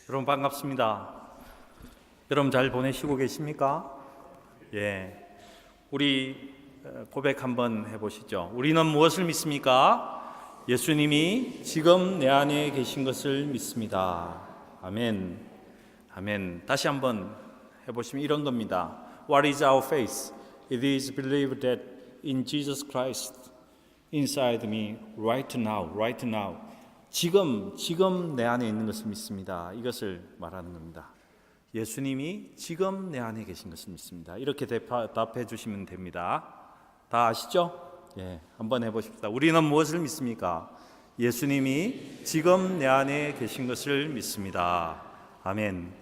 여러분 반갑습니다. 여러분 잘 보내시고 계십니까? 예, 우리 고백 한번 해보시죠. 우리는 무엇을 믿습니까? 예수님이 지금 내 안에 계신 것을 믿습니다. 아멘. 아멘. 다시 한번 해보시면 이런 겁니다. What is our faith? It is believe that in Jesus Christ inside me right now, right now. 지금 내 안에 있는 것을 믿습니다. 이것을 말하는 겁니다. 예수님이 지금 내 안에 계신 것을 믿습니다. 이렇게 답해 주시면 됩니다. 다 아시죠? 예, 한번 해보십시다. 우리는 무엇을 믿습니까? 예수님이 지금 내 안에 계신 것을 믿습니다. 아멘.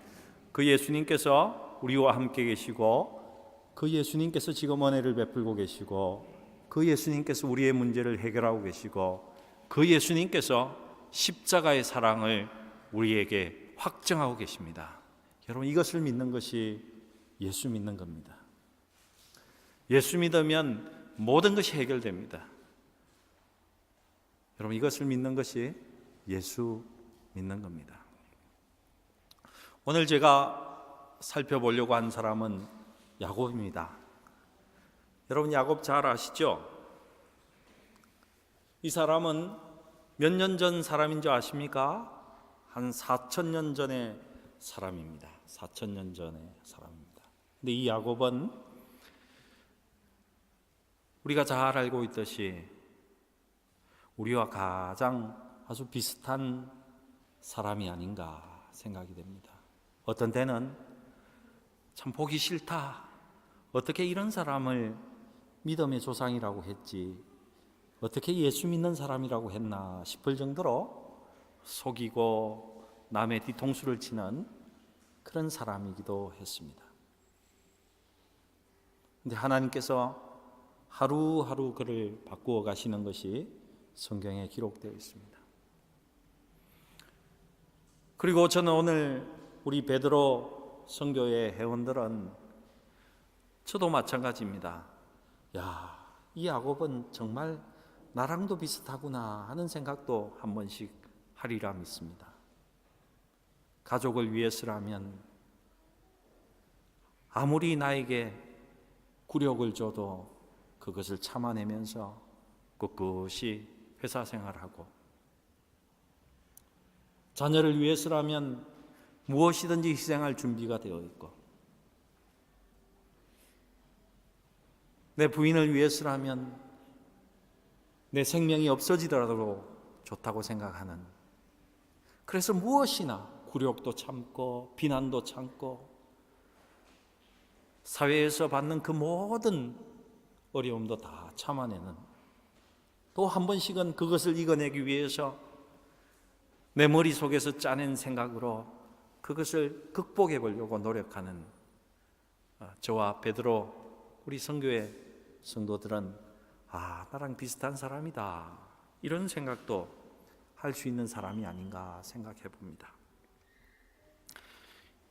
그 예수님께서 우리와 함께 계시고, 그 예수님께서 지금 은혜를 베풀고 계시고, 그 예수님께서 우리의 문제를 해결하고 계시고, 그 예수님께서 십자가의 사랑을 우리에게 확증하고 계십니다. 여러분, 이것을 믿는 것이 예수 믿는 겁니다. 예수 믿으면 모든 것이 해결됩니다. 여러분, 이것을 믿는 것이 예수 믿는 겁니다. 오늘 제가 살펴보려고 한 사람은 야곱입니다. 여러분, 야곱 잘 아시죠? 이 사람은 몇 년 전 사람인 줄 아십니까? 한 4,000년 전의 사람입니다. 4,000년 전의 사람입니다. 근데 이 야곱은 우리가 잘 알고 있듯이 우리와 가장 아주 비슷한 사람이 아닌가 생각이 됩니다. 어떤 때는 참 보기 싫다. 어떻게 이런 사람을 믿음의 조상이라고 했지? 어떻게 예수 믿는 사람이라고 했나 싶을 정도로 속이고 남의 뒤통수를 치는 그런 사람이기도 했습니다. 그런데 하나님께서 하루하루 그를 바꾸어 가시는 것이 성경에 기록되어 있습니다. 그리고 저는 오늘 우리 베드로 선교회 회원들은 저도 마찬가지입니다. 야, 이 야곱은 정말 나랑도 비슷하구나 하는 생각도 한 번씩 하리라 믿습니다. 가족을 위해서라면 아무리 나에게 굴욕을 줘도 그것을 참아내면서 꿋꿋이 회사 생활하고, 자녀를 위해서라면 무엇이든지 희생할 준비가 되어 있고, 내 부인을 위해서라면 내 생명이 없어지더라도 좋다고 생각하는, 그래서 무엇이나 굴욕도 참고 비난도 참고 사회에서 받는 그 모든 어려움도 다 참아내는, 또 한 번씩은 그것을 이겨내기 위해서 내 머릿속에서 짜낸 생각으로 그것을 극복해 보려고 노력하는 저와 베드로 우리 선교회 성도들은 나랑 비슷한 사람이다, 이런 생각도 할 수 있는 사람이 아닌가 생각해 봅니다.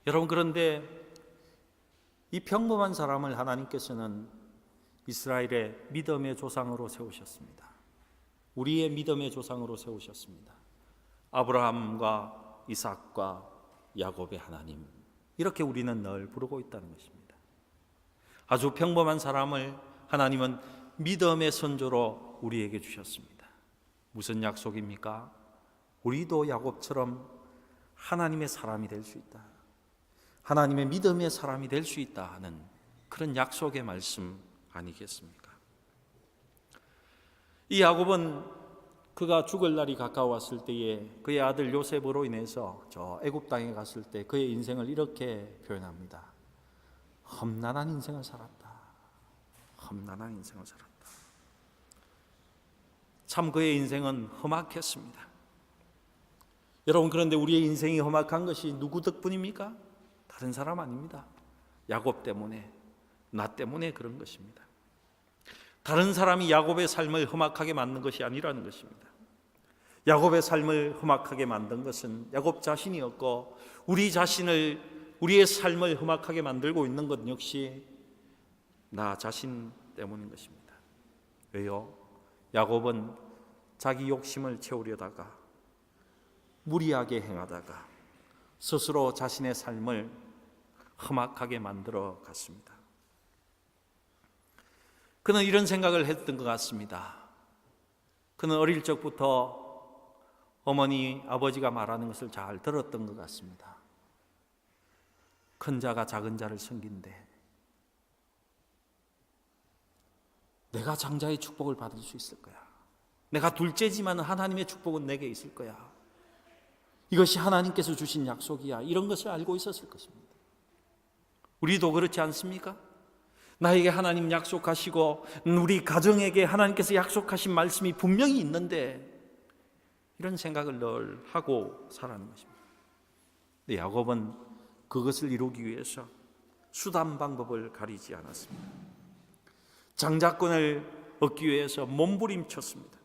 여러분, 그런데 이 평범한 사람을 하나님께서는 이스라엘의 믿음의 조상으로 세우셨습니다. 우리의 믿음의 조상으로 세우셨습니다. 아브라함과 이삭과 야곱의 하나님, 이렇게 우리는 늘 부르고 있다는 것입니다. 아주 평범한 사람을 하나님은 믿음의 선조로 우리에게 주셨습니다. 무슨 약속입니까? 우리도 야곱처럼 하나님의 사람이 될 수 있다, 하나님의 믿음의 사람이 될 수 있다 하는 그런 약속의 말씀 아니겠습니까? 이 야곱은 그가 죽을 날이 가까웠을 때에 그의 아들 요셉으로 인해서 저 애굽 땅에 갔을 때 그의 인생을 이렇게 표현합니다. 험난한 인생을 살았다. 험난한 인생을 살았다. 참 그의 인생은 험악했습니다. 여러분, 그런데 우리의 인생이 험악한 것이 누구 덕분입니까? 다른 사람 아닙니다. 야곱 때문에, 나 때문에 그런 것입니다. 다른 사람이 야곱의 삶을 험악하게 만든 것이 아니라는 것입니다. 야곱의 삶을 험악하게 만든 것은 야곱 자신이었고, 우리의 삶을 험악하게 만들고 있는 것 역시 나 자신 때문인 것입니다. 왜요? 야곱은 자기 욕심을 채우려다가 무리하게 행하다가 스스로 자신의 삶을 험악하게 만들어 갔습니다. 그는 이런 생각을 했던 것 같습니다. 그는 어릴 적부터 어머니, 아버지가 말하는 것을 잘 들었던 것 같습니다. 큰 자가 작은 자를 섬긴대. 내가 장자의 축복을 받을 수 있을 거야. 내가 둘째지만 하나님의 축복은 내게 있을 거야. 이것이 하나님께서 주신 약속이야. 이런 것을 알고 있었을 것입니다. 우리도 그렇지 않습니까? 나에게 하나님 약속하시고 우리 가정에게 하나님께서 약속하신 말씀이 분명히 있는데 이런 생각을 늘 하고 살아가는 것입니다. 근데 야곱은 그것을 이루기 위해서 수단 방법을 가리지 않았습니다. 장자권을 얻기 위해서 몸부림쳤습니다.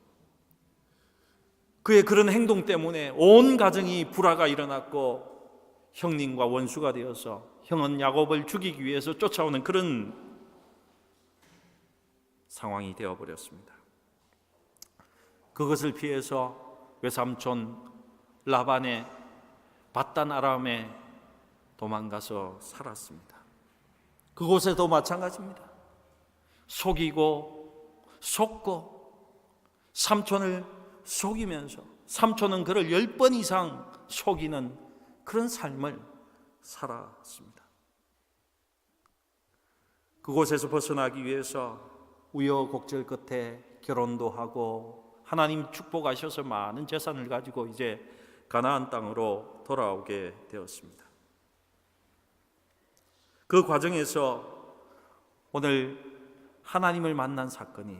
그의 그런 행동 때문에 온 가정이 불화가 일어났고 형님과 원수가 되어서 형은 야곱을 죽이기 위해서 쫓아오는 그런 상황이 되어버렸습니다. 그것을 피해서 외삼촌 라반의 밧단 아람에 도망가서 살았습니다. 그곳에도 마찬가지입니다. 속이고 속고 삼촌을 속이면서 삼촌은 그를 10번 이상 속이는 그런 삶을 살았습니다. 그곳에서 벗어나기 위해서 우여곡절 끝에 결혼도 하고 하나님 축복하셔서 많은 재산을 가지고 이제 가나안 땅으로 돌아오게 되었습니다. 그 과정에서 오늘 하나님을 만난 사건이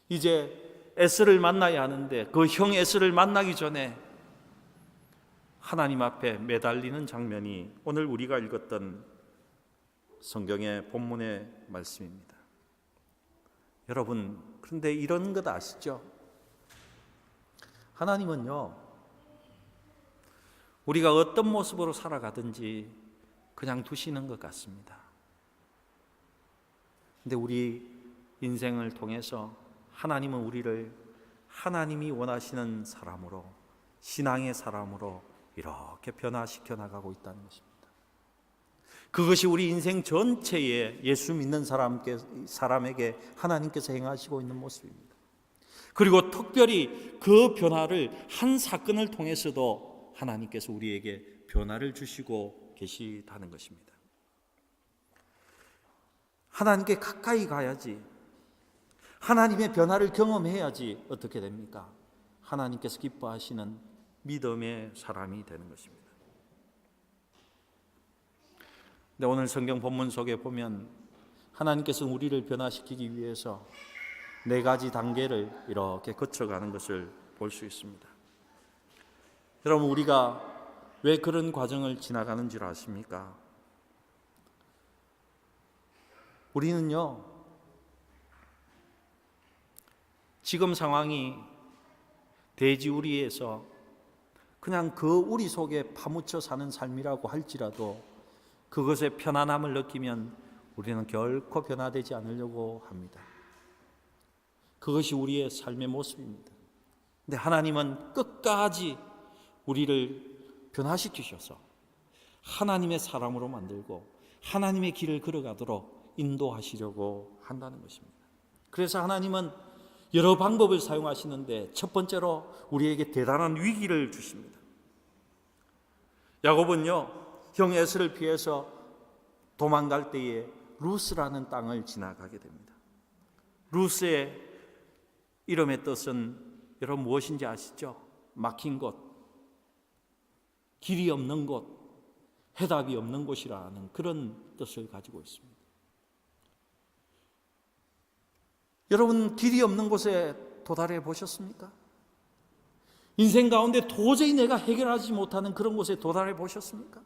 이제 에스를 만나야 하는데 그 형 에스를 만나기 전에 하나님 앞에 매달리는 장면이 오늘 우리가 읽었던 성경의 본문의 말씀입니다. 여러분, 그런데 이런 것 아시죠? 하나님은요, 우리가 어떤 모습으로 살아가든지 그냥 두시는 것 같습니다. 근데 우리 인생을 통해서 하나님은 우리를 하나님이 원하시는 사람으로, 신앙의 사람으로 이렇게 변화시켜 나가고 있다는 것입니다. 그것이 우리 인생 전체에 예수 믿는 사람에게 하나님께서 행하시고 있는 모습입니다. 그리고 특별히 그 변화를 한 사건을 통해서도 하나님께서 우리에게 변화를 주시고 계시다는 것입니다. 하나님께 가까이 가야지, 하나님의 변화를 경험해야지 어떻게 됩니까? 하나님께서 기뻐하시는 믿음의 사람이 되는 것입니다. 근데 오늘 성경 본문 속에 보면 하나님께서 우리를 변화시키기 위해서 4가지 단계를 이렇게 거쳐가는 것을 볼 수 있습니다. 여러분, 우리가 왜 그런 과정을 지나가는 줄 아십니까? 우리는요, 지금 상황이 돼지우리에서 그냥 그 우리 속에 파묻혀 사는 삶이라고 할지라도 그것의 편안함을 느끼면 우리는 결코 변화되지 않으려고 합니다. 그것이 우리의 삶의 모습입니다. 근데 하나님은 끝까지 우리를 변화시키셔서 하나님의 사람으로 만들고 하나님의 길을 걸어가도록 인도하시려고 한다는 것입니다. 그래서 하나님은 여러 방법을 사용하시는데 첫 번째로 우리에게 대단한 위기를 주십니다. 야곱은요, 형 에스를 피해서 도망갈 때에 루스라는 땅을 지나가게 됩니다. 루스의 이름의 뜻은 여러분 무엇인지 아시죠? 막힌 곳, 길이 없는 곳, 해답이 없는 곳이라는 그런 뜻을 가지고 있습니다. 여러분, 길이 없는 곳에 도달해 보셨습니까? 인생 가운데 도저히 내가 해결하지 못하는 그런 곳에 도달해 보셨습니까?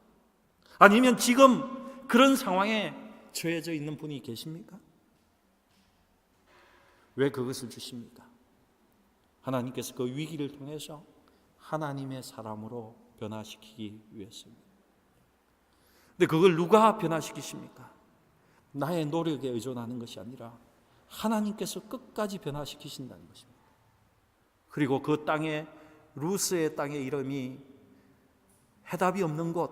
아니면 지금 그런 상황에 처해져 있는 분이 계십니까? 왜 그것을 주십니까? 하나님께서 그 위기를 통해서 하나님의 사람으로 변화시키기 위해서입니다. 근데 그걸 누가 변화시키십니까? 나의 노력에 의존하는 것이 아니라 하나님께서 끝까지 변화시키신다는 것입니다. 그리고 그 땅에, 루스의 땅의 이름이 해답이 없는 곳,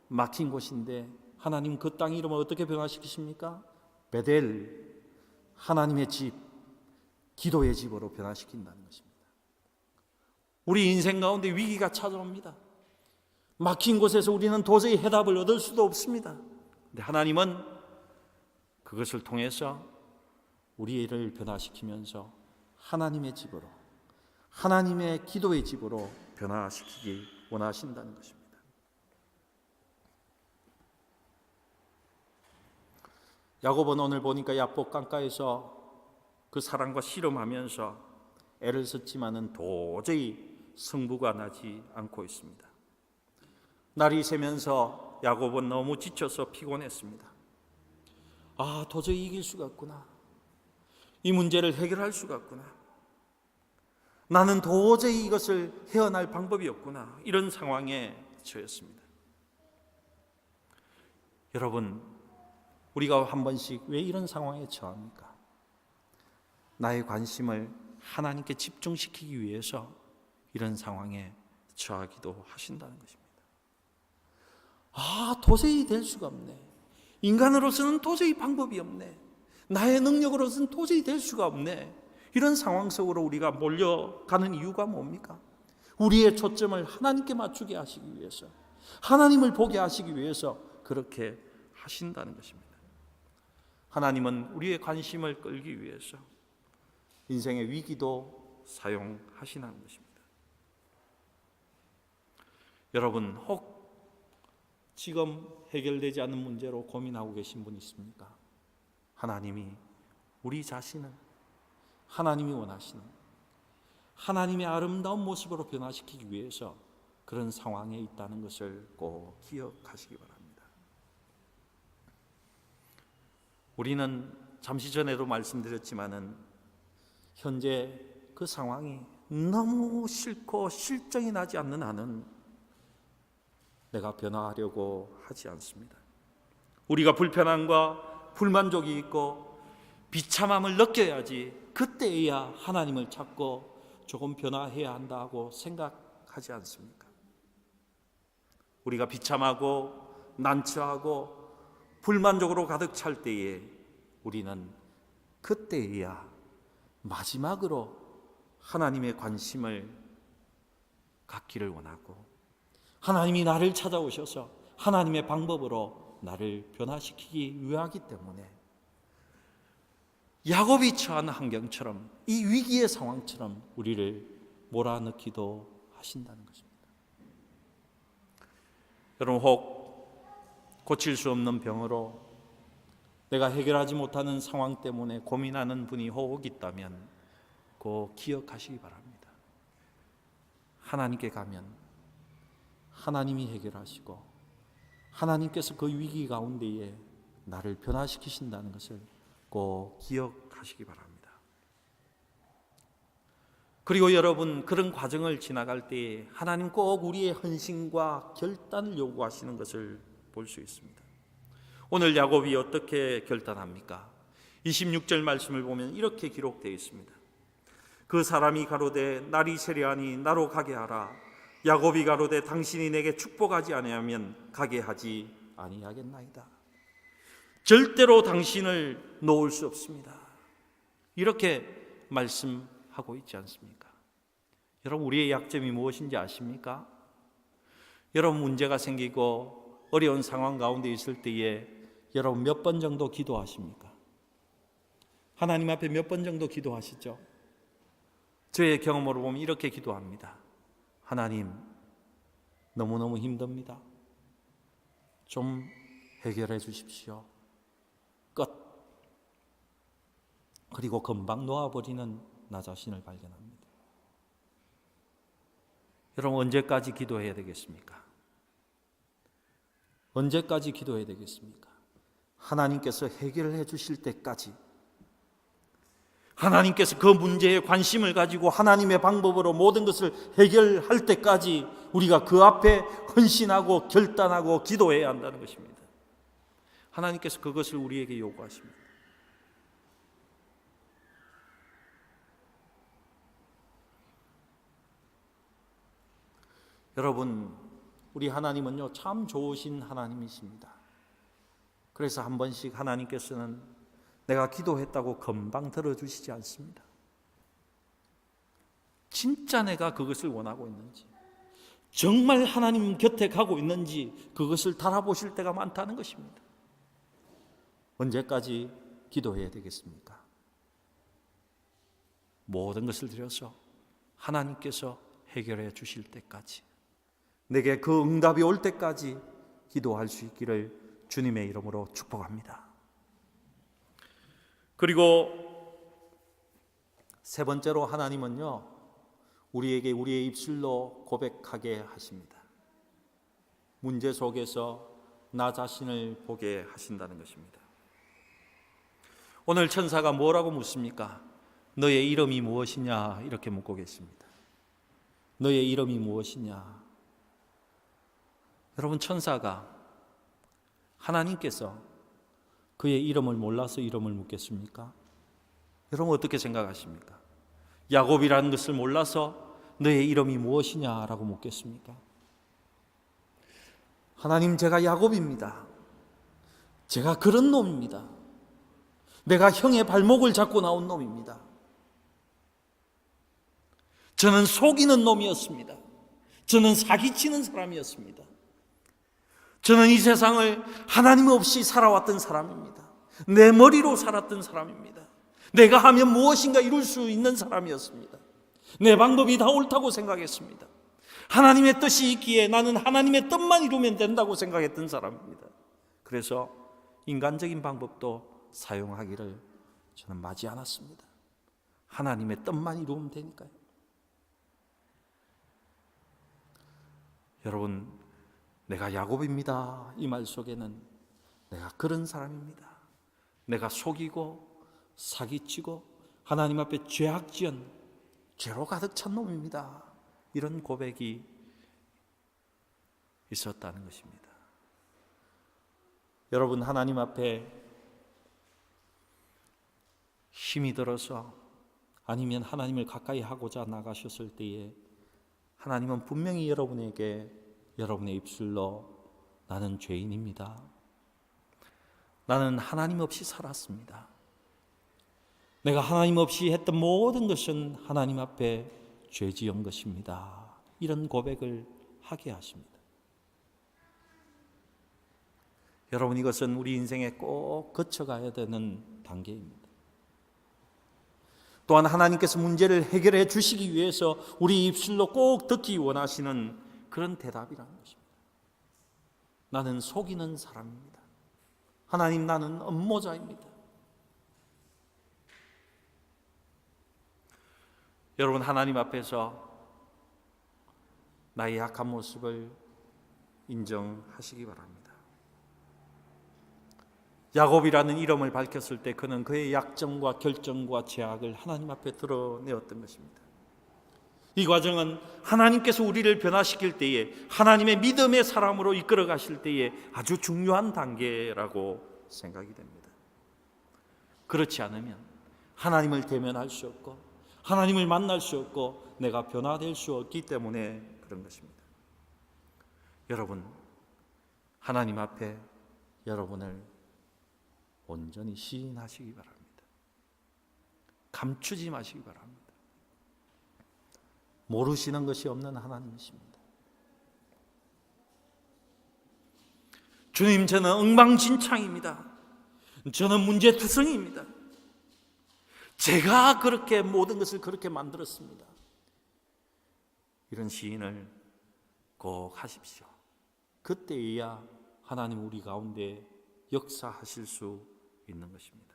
막힌 곳인데 하나님 그 땅 이름을 어떻게 변화시키십니까? 베델, 하나님의 집, 기도의 집으로 변화시킨다는 것입니다. 우리 인생 가운데 위기가 찾아옵니다. 막힌 곳에서 우리는 도저히 해답을 얻을 수도 없습니다. 근데 하나님은 그것을 통해서 우리를 변화시키면서 하나님의 집으로, 하나님의 기도의 집으로 변화시키기 원하신다는 것입니다. 야곱은 오늘 보니까 야복 강가에서 그 사랑과 씨름하면서 애를 썼지만은 도저히 승부가 나지 않고 있습니다. 날이 새면서 야곱은 너무 지쳐서 피곤했습니다. 도저히 이길 수가 없구나. 이 문제를 해결할 수가 없구나. 나는 도저히 이것을 헤어날 방법이 없구나. 이런 상황에 처했습니다. 여러분, 우리가 한 번씩 왜 이런 상황에 처합니까? 나의 관심을 하나님께 집중시키기 위해서 이런 상황에 처하기도 하신다는 것입니다. 도저히 될 수가 없네. 인간으로서는 도저히 방법이 없네. 나의 능력으로서는 도저히 될 수가 없네. 이런 상황 속으로 우리가 몰려가는 이유가 뭡니까? 우리의 초점을 하나님께 맞추게 하시기 위해서, 하나님을 보게 하시기 위해서 그렇게 하신다는 것입니다. 하나님은 우리의 관심을 끌기 위해서 인생의 위기도 사용하시는 것입니다. 여러분, 혹 지금 해결되지 않는 문제로 고민하고 계신 분 있습니까? 하나님이 우리 자신을 하나님이 원하시는 하나님의 아름다운 모습으로 변화시키기 위해서 그런 상황에 있다는 것을 꼭 기억하시기 바랍니다. 우리는 잠시 전에도 말씀드렸지만은 현재 그 상황이 너무 싫고 실정이 나지 않는 한은 내가 변화하려고 하지 않습니다. 우리가 불편함과 불만족이 있고 비참함을 느껴야지 그때야 하나님을 찾고 조금 변화해야 한다고 생각하지 않습니까? 우리가 비참하고 난처하고 불만족으로 가득 찰 때에 우리는 그때야 마지막으로 하나님의 관심을 갖기를 원하고 하나님이 나를 찾아오셔서 하나님의 방법으로 나를 변화시키기 위하기 때문에 야곱이 처한 환경처럼 이 위기의 상황처럼 우리를 몰아넣기도 하신다는 것입니다. 여러분, 혹 고칠 수 없는 병으로 내가 해결하지 못하는 상황 때문에 고민하는 분이 혹 있다면 꼭 기억하시기 바랍니다. 하나님께 가면 하나님이 해결하시고 하나님께서 그 위기 가운데에 나를 변화시키신다는 것을 꼭 기억하시기 바랍니다. 그리고 여러분, 그런 과정을 지나갈 때에 하나님 꼭 우리의 헌신과 결단을 요구하시는 것을 볼 수 있습니다. 오늘 야곱이 어떻게 결단합니까? 26절 말씀을 보면 이렇게 기록되어 있습니다. 그 사람이 가로되 날이 세려하니 나로 가게 하라. 야곱이 가로되 당신이 내게 축복하지 아니하면 가게 하지 아니하겠나이다. 절대로 당신을 놓을 수 없습니다. 이렇게 말씀하고 있지 않습니까? 여러분, 우리의 약점이 무엇인지 아십니까? 여러분, 문제가 생기고 어려운 상황 가운데 있을 때에 여러분 몇 번 정도 기도하십니까? 하나님 앞에 몇 번 정도 기도하시죠? 저의 경험으로 보면 이렇게 기도합니다. 하나님, 너무너무 힘듭니다. 좀 해결해 주십시오. 끝. 그리고 금방 놓아버리는 나 자신을 발견합니다. 여러분, 언제까지 기도해야 되겠습니까? 언제까지 기도해야 되겠습니까? 하나님께서 해결해 주실 때까지, 하나님께서 그 문제에 관심을 가지고 하나님의 방법으로 모든 것을 해결할 때까지 우리가 그 앞에 헌신하고 결단하고 기도해야 한다는 것입니다. 하나님께서 그것을 우리에게 요구하십니다. 여러분, 우리 하나님은요, 참 좋으신 하나님이십니다. 그래서 한 번씩 하나님께서는 내가 기도했다고 금방 들어주시지 않습니다. 진짜 내가 그것을 원하고 있는지, 정말 하나님 곁에 가고 있는지 그것을 달아보실 때가 많다는 것입니다. 언제까지 기도해야 되겠습니까? 모든 것을 들여서 하나님께서 해결해 주실 때까지, 내게 그 응답이 올 때까지 기도할 수 있기를 주님의 이름으로 축복합니다. 그리고 세 번째로 하나님은요, 우리에게 우리의 입술로 고백하게 하십니다. 문제 속에서 나 자신을 보게 하신다는 것입니다. 오늘 천사가 뭐라고 묻습니까? 너의 이름이 무엇이냐? 이렇게 묻고 계십니다. 너의 이름이 무엇이냐? 여러분, 천사가 하나님께서 그의 이름을 몰라서 이름을 묻겠습니까? 여러분 어떻게 생각하십니까? 야곱이라는 것을 몰라서 너의 이름이 무엇이냐라고 묻겠습니까? 하나님, 제가 야곱입니다. 제가 그런 놈입니다. 내가 형의 발목을 잡고 나온 놈입니다. 저는 속이는 놈이었습니다. 저는 사기치는 사람이었습니다. 저는 이 세상을 하나님 없이 살아왔던 사람입니다. 내 머리로 살았던 사람입니다. 내가 하면 무엇인가 이룰 수 있는 사람이었습니다. 내 방법이 다 옳다고 생각했습니다. 하나님의 뜻이 있기에 나는 하나님의 뜻만 이루면 된다고 생각했던 사람입니다. 그래서 인간적인 방법도 사용하기를 저는 마지 않았습니다. 하나님의 뜻만 이루면 되니까요. 여러분, 내가 야곱입니다, 이 말 속에는 내가 그런 사람입니다. 내가 속이고 사기치고 하나님 앞에 죄악지은 죄로 가득 찬 놈입니다. 이런 고백이 있었다는 것입니다. 여러분, 하나님 앞에 힘이 들어서 아니면 하나님을 가까이 하고자 나가셨을 때에 하나님은 분명히 여러분에게 여러분의 입술로 나는 죄인입니다. 나는 하나님 없이 살았습니다. 내가 하나님 없이 했던 모든 것은 하나님 앞에 죄 지은 것입니다. 이런 고백을 하게 하십니다. 여러분, 이것은 우리 인생에 꼭 거쳐가야 되는 단계입니다. 또한 하나님께서 문제를 해결해 주시기 위해서 우리 입술로 꼭 듣기 원하시는 그런 대답이라는 것입니다. 나는 속이는 사람입니다. 하나님, 나는 음모자입니다. 여러분, 하나님 앞에서 나의 약한 모습을 인정하시기 바랍니다. 야곱이라는 이름을 밝혔을 때 그는 그의 약점과 결정과 죄악을 하나님 앞에 드러내었던 것입니다. 이 과정은 하나님께서 우리를 변화시킬 때에, 하나님의 믿음의 사람으로 이끌어 가실 때에 아주 중요한 단계라고 생각이 됩니다. 그렇지 않으면 하나님을 대면할 수 없고 하나님을 만날 수 없고 내가 변화될 수 없기 때문에 그런 것입니다. 여러분, 하나님 앞에 여러분을 온전히 시인하시기 바랍니다. 감추지 마시기 바랍니다. 모르시는 것이 없는 하나님이십니다. 주님, 저는 엉망진창입니다. 저는 문제투성이입니다. 제가 그렇게 모든 것을 그렇게 만들었습니다. 이런 시인을 꼭 하십시오. 그때야 하나님 우리 가운데 역사하실 수 있는 것입니다.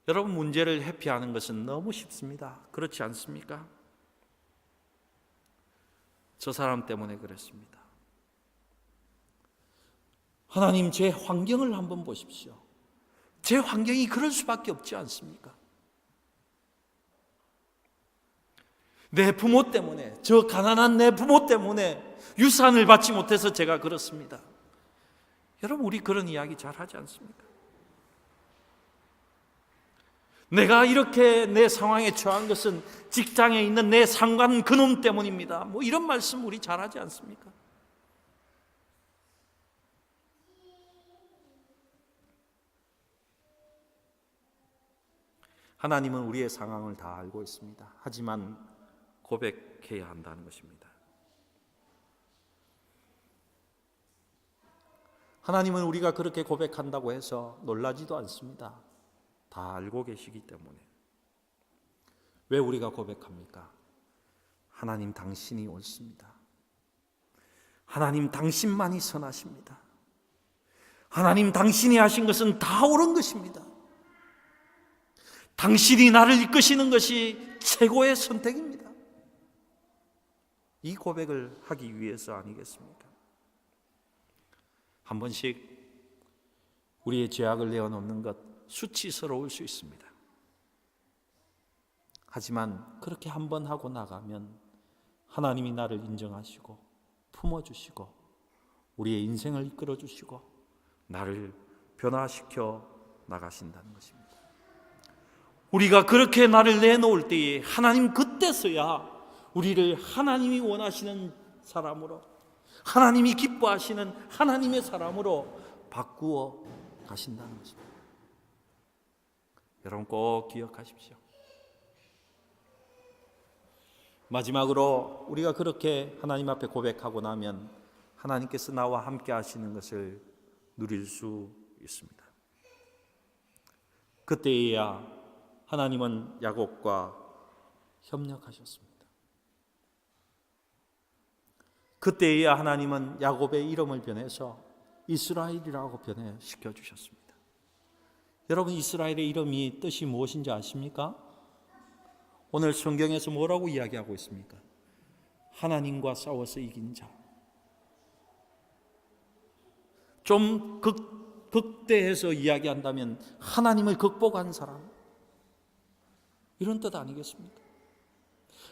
여러분, 문제를 회피하는 것은 너무 쉽습니다. 그렇지 않습니까? 저 사람 때문에 그랬습니다. 하나님, 제 환경을 한번 보십시오. 제 환경이 그럴 수밖에 없지 않습니까? 내 부모 때문에, 저 가난한 내 부모 때문에 유산을 받지 못해서 제가 그렇습니다. 여러분, 우리 그런 이야기 잘 하지 않습니까? 내가 이렇게 내 상황에 처한 것은 직장에 있는 내 상관 그놈 때문입니다. 뭐 이런 말씀 우리 잘 하지 않습니까? 하나님은 우리의 상황을 다 알고 있습니다. 하지만 고백해야 한다는 것입니다. 하나님은 우리가 그렇게 고백한다고 해서 놀라지도 않습니다. 다 알고 계시기 때문에. 왜 우리가 고백합니까? 하나님 당신이 옳습니다. 하나님 당신만이 선하십니다. 하나님 당신이 하신 것은 다 옳은 것입니다. 당신이 나를 이끄시는 것이 최고의 선택입니다. 이 고백을 하기 위해서 아니겠습니까? 한 번씩 우리의 죄악을 내어놓는 것 수치스러울 수 있습니다. 하지만 그렇게 한 번 하고 나가면 하나님이 나를 인정하시고 품어주시고 우리의 인생을 이끌어주시고 나를 변화시켜 나가신다는 것입니다. 우리가 그렇게 나를 내놓을 때에 하나님 그때서야 우리를 하나님이 원하시는 사람으로, 하나님이 기뻐하시는 하나님의 사람으로 바꾸어 가신다는 것입니다. 여러분 꼭 기억하십시오. 마지막으로 우리가 그렇게 하나님 앞에 고백하고 나면 하나님께서 나와 함께 하시는 것을 누릴 수 있습니다. 그때에야 하나님은 야곱과 협력하셨습니다. 그때에야 하나님은 야곱의 이름을 변해서 이스라엘이라고 변해시켜 주셨습니다. 여러분 이스라엘의 이름이 뜻이 무엇인지 아십니까? 오늘 성경에서 뭐라고 이야기하고 있습니까? 하나님과 싸워서 이긴 자. 좀 극대해서 이야기한다면 하나님을 극복한 사람, 이런 뜻 아니겠습니까?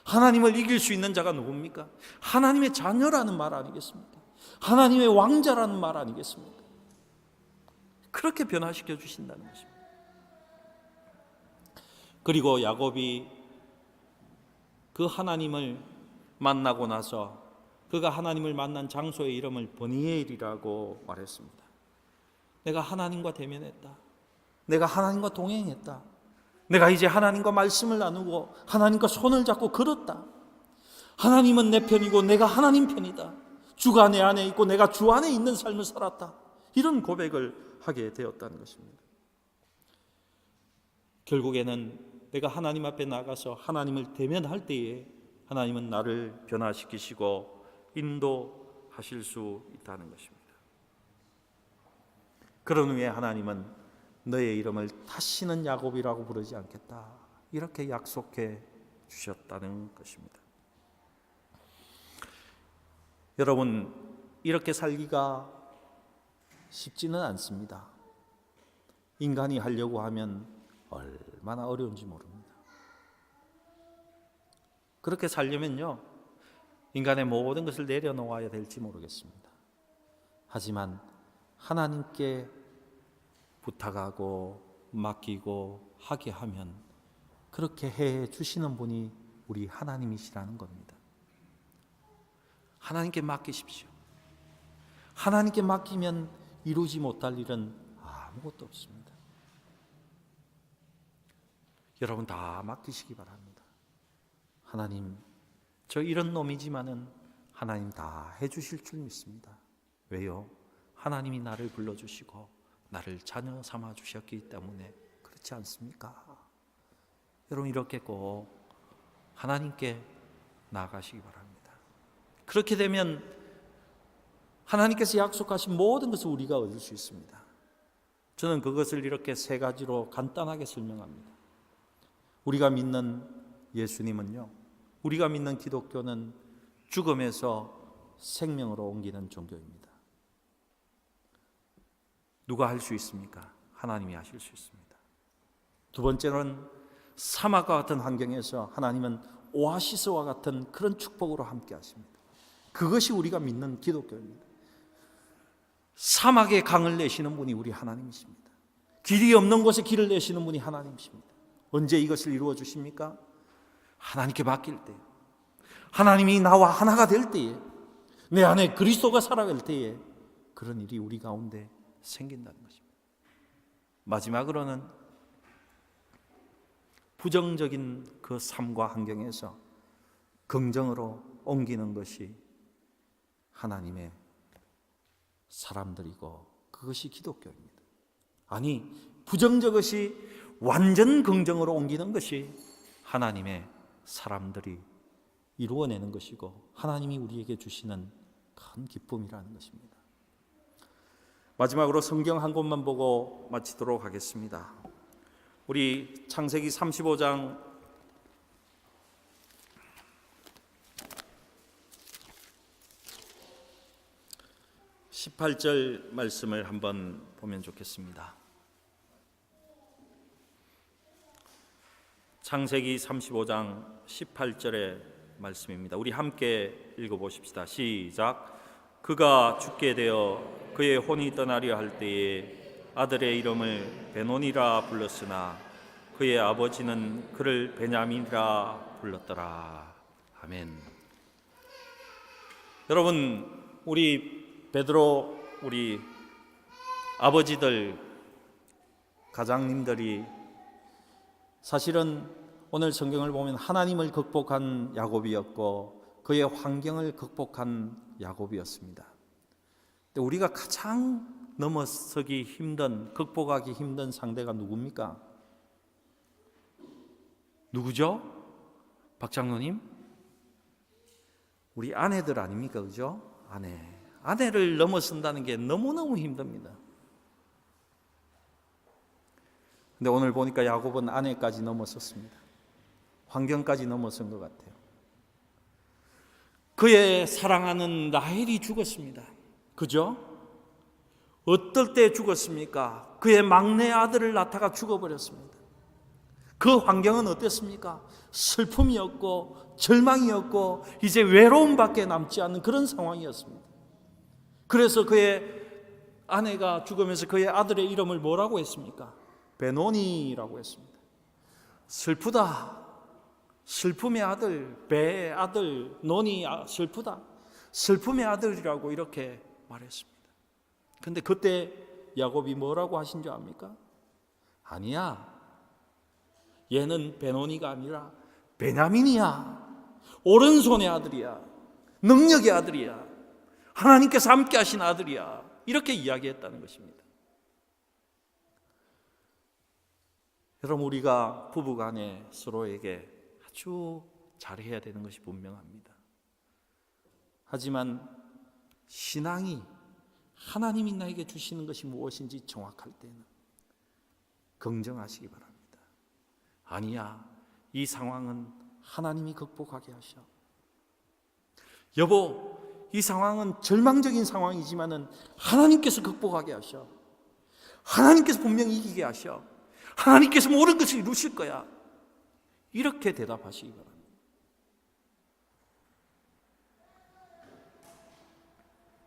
하나님을 이길 수 있는 자가 누굽니까? 하나님의 자녀라는 말 아니겠습니까? 하나님의 왕자라는 말 아니겠습니까? 그렇게 변화시켜 주신다는 것입니다. 그리고 야곱이 그 하나님을 만나고 나서 그가 하나님을 만난 장소의 이름을 버니엘이라고 말했습니다. 내가 하나님과 대면했다. 내가 하나님과 동행했다. 내가 이제 하나님과 말씀을 나누고 하나님과 손을 잡고 걸었다. 하나님은 내 편이고 내가 하나님 편이다. 주가 내 안에 있고 내가 주 안에 있는 삶을 살았다. 이런 고백을 하게 되었다는 것입니다. 결국에는 내가 하나님 앞에 나가서 하나님을 대면할 때에 하나님은 나를 변화시키시고 인도하실 수 있다는 것입니다. 그런 후에 하나님은 너의 이름을 다시는 야곱이라고 부르지 않겠다, 이렇게 약속해 주셨다는 것입니다. 여러분, 이렇게 살기가 쉽지는 않습니다. 인간이 하려고 하면 얼마나 어려운지 모릅니다. 그렇게 살려면요, 인간의 모든 것을 내려놓아야 될지 모르겠습니다. 하지만 하나님께 부탁하고 맡기고 하게 하면 그렇게 해 주시는 분이 우리 하나님이시라는 겁니다. 하나님께 맡기십시오. 하나님께 맡기면 이루지 못할 일은 아무것도 없습니다. 여러분 다 맡기시기 바랍니다. 하나님, 저 이런 놈이지만은 하나님 다 해주실 줄 믿습니다. 왜요? 하나님이 나를 불러주시고 나를 자녀 삼아 주셨기 때문에 그렇지 않습니까? 여러분 이렇게 꼭 하나님께 나아가시기 바랍니다. 그렇게 되면 하나님께서 약속하신 모든 것을 우리가 얻을 수 있습니다. 저는 그것을 이렇게 세 가지로 간단하게 설명합니다. 우리가 믿는 예수님은요, 우리가 믿는 기독교는 죽음에서 생명으로 옮기는 종교입니다. 누가 할 수 있습니까? 하나님이 하실 수 있습니다. 두 번째는 사막과 같은 환경에서 하나님은 오아시스와 같은 그런 축복으로 함께 하십니다. 그것이 우리가 믿는 기독교입니다. 사막에 강을 내시는 분이 우리 하나님이십니다. 길이 없는 곳에 길을 내시는 분이 하나님이십니다. 언제 이것을 이루어 주십니까? 하나님께 맡길 때, 하나님이 나와 하나가 될 때에, 내 안에 그리스도가 살아갈 때에 그런 일이 우리 가운데 생긴다는 것입니다. 마지막으로는 부정적인 그 삶과 환경에서 긍정으로 옮기는 것이 하나님의 사람들이고 그것이 기독교입니다. 아니, 부정적 것이 완전 긍정으로 옮기는 것이 하나님의 사람들이 이루어내는 것이고 하나님이 우리에게 주시는 큰 기쁨이라는 것입니다. 마지막으로 성경 한 곳만 보고 마치도록 하겠습니다. 우리 창세기 35장 18절 말씀을 한번 보면 좋겠습니다. 창세기 35장 18절의 말씀입니다. 우리 함께 읽어보십시다. 시작. 그가 죽게 되어 그의 혼이 떠나려 할 때에 아들의 이름을 베논이라 불렀으나 그의 아버지는 그를 베냐민이라 불렀더라. 아멘. 여러분, 우리 베드로, 우리 아버지들, 가장님들이 사실은 오늘 성경을 보면 하나님을 극복한 야곱이었고 그의 환경을 극복한 야곱이었습니다. 근데 우리가 가장 넘어서기 힘든, 극복하기 힘든 상대가 누굽니까? 누구죠? 박 장로님? 우리 아내들 아닙니까? 그죠? 아내를 넘어선다는 게 너무너무 힘듭니다. 근데 오늘 보니까 야곱은 아내까지 넘어섰습니다. 환경까지 넘어선 것 같아요. 그의 사랑하는 라헬이 죽었습니다. 그죠? 어떨 때 죽었습니까? 그의 막내 아들을 낳다가 죽어버렸습니다. 그 환경은 어땠습니까? 슬픔이었고 절망이었고 이제 외로움밖에 남지 않는 그런 상황이었습니다. 그래서 그의 아내가 죽으면서 그의 아들의 이름을 뭐라고 했습니까? 베논이라고 했습니다. 슬프다. 슬픔의 아들, 배의 아들, 논이 슬프다. 슬픔의 아들이라고 이렇게 말했습니다. 근데 그때 야곱이 뭐라고 하신 줄 압니까? 아니야. 얘는 베논이가 아니라 베냐민이야. 오른손의 아들이야. 능력의 아들이야. 하나님께서 함께 하신 아들이야. 이렇게 이야기했다는 것입니다. 여러분, 우리가 부부간에 서로에게 아주 잘해야 되는 것이 분명합니다. 하지만 신앙이 하나님이 나에게 주시는 것이 무엇인지 정확할 때는 긍정하시기 바랍니다. 아니야, 이 상황은 하나님이 극복하게 하셔. 여보, 이 상황은 절망적인 상황이지만은 하나님께서 극복하게 하셔. 하나님께서 분명히 이기게 하셔. 하나님께서 모든 것을 이루실 거야. 이렇게 대답하시기 바랍니다.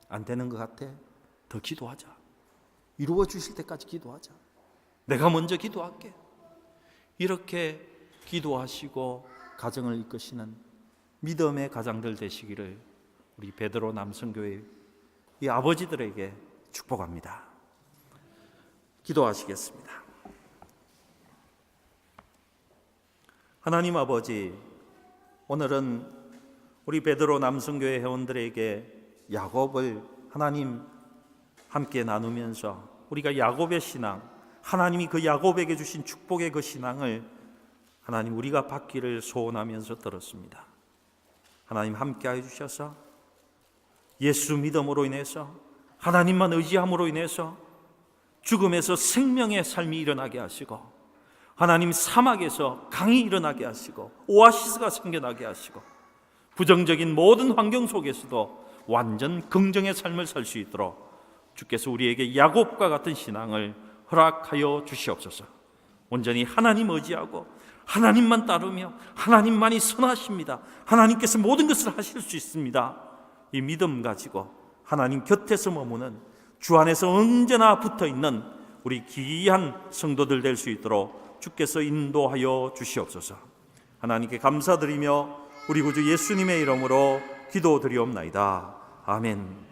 안 되는 것 같아? 더 기도하자. 이루어 주실 때까지 기도하자. 내가 먼저 기도할게. 이렇게 기도하시고 가정을 이끄시는 믿음의 가장들 되시기를 우리 베드로 남성교회 이 아버지들에게 축복합니다. 기도하시겠습니다. 하나님 아버지, 오늘은 우리 베드로 남성교회 회원들에게 야곱을 하나님 함께 나누면서 우리가 야곱의 신앙, 하나님이 그 야곱에게 주신 축복의 그 신앙을 하나님 우리가 받기를 소원하면서 들었습니다. 하나님 함께하여 주셔서 예수 믿음으로 인해서 하나님만 의지함으로 인해서 죽음에서 생명의 삶이 일어나게 하시고 하나님 사막에서 강이 일어나게 하시고 오아시스가 생겨나게 하시고 부정적인 모든 환경 속에서도 완전 긍정의 삶을 살 수 있도록 주께서 우리에게 야곱과 같은 신앙을 허락하여 주시옵소서. 온전히 하나님 의지하고 하나님만 따르며 하나님만이 선하십니다. 하나님께서 모든 것을 하실 수 있습니다. 이 믿음 가지고 하나님 곁에서 머무는 주 안에서 언제나 붙어있는 우리 귀한 성도들 될 수 있도록 주께서 인도하여 주시옵소서. 하나님께 감사드리며 우리 구주 예수님의 이름으로 기도드리옵나이다. 아멘.